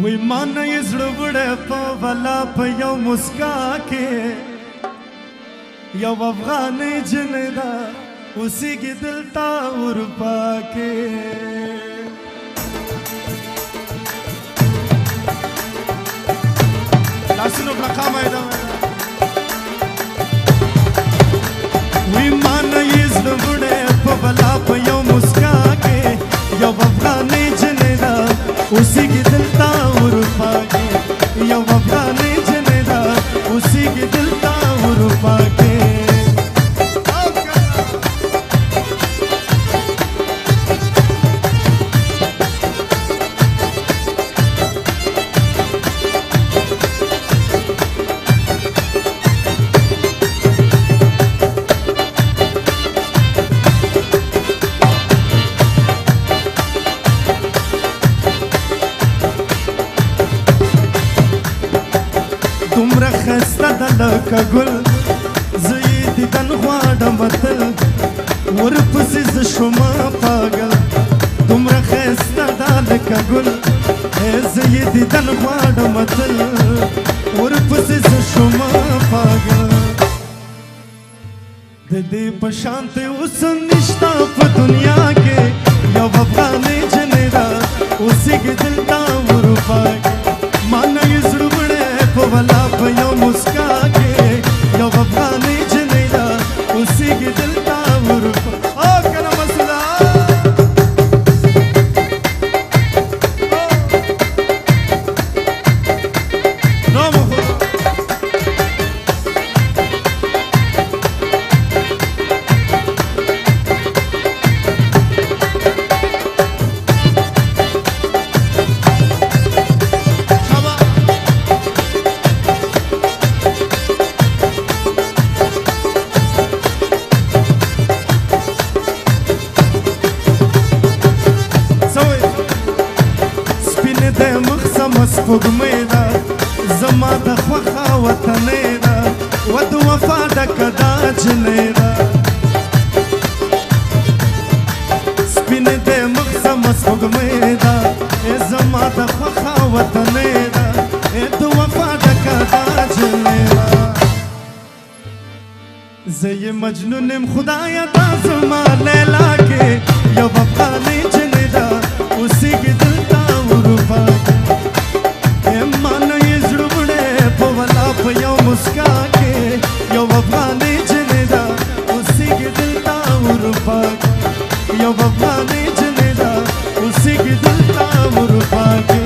وی مانا یې زړه وړی په ولا په یو مسکا کې یو افغانۍ جنۍ ده اوسېږي دلته اروپا کې لاسونو پړقامه یې ده وی مانا یې زړه وړی په ولا په یو مسکا کې یو افغانۍ جنۍ ده اوسېږي دلته اروپا کې یو افغانۍ جنۍ ده اوسېږي دلته اروپا کې دومره ښایسته ده لکه ګل زه یې دیدن غواړم تل ورپسې زه شومه پاګل دومره ښایسته ده لکه ګل زه یې دیدن غواړم تل ورپسې زه شومه پاګل د دې په شانتې اوس نشته په دنیا کې یو افغانۍ جنۍ ده اوسېږي دلته اروپا کې مانا یې زړه وړی په ولا په یو مسکا کې یو افغانۍ جنۍ ده اوسېږي دلته اروپا او کنه مسوده سپوږمۍ ده زما د خوښه وطنۍ ده و د وفا ډکه دا جنۍ ده سپینې د مخ سمه سپوږمۍ ده زما د خوښه وطنۍ ده د وفا ډکه دا جنۍ ده زه یې مجنون یم خدایه دا زما لیلا کې یو افغانۍ جنۍ ده اوسېږي دلته اروپا کې په یو مسکا کې یو افغانۍ جنۍ ده اوسېږي دلته اروپا کې یو افغانۍ جنۍ ده اوسېږي دلته اروپا کې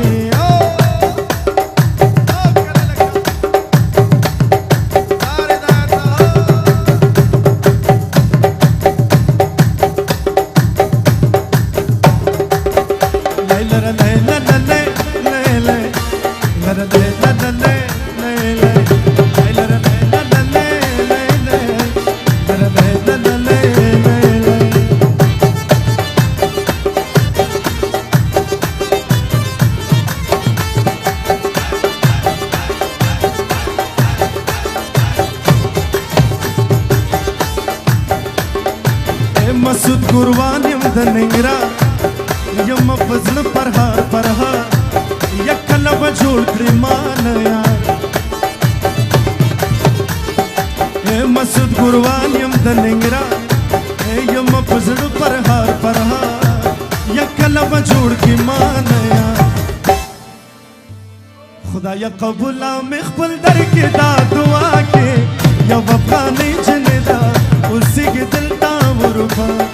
مسعود قربان یم د ننګرهار یم په زړه پرهار پرهار یک کله به جوړ کړي مان یار مسعود قربان یم د ننګرهار یم په زړه پرهار پرهار یک کله به جوړ کړي مان یار خدایا قبوله مې خپل در کې دا دعا کې یو افغانۍ جنۍ ده اوسېږي دلته اروپا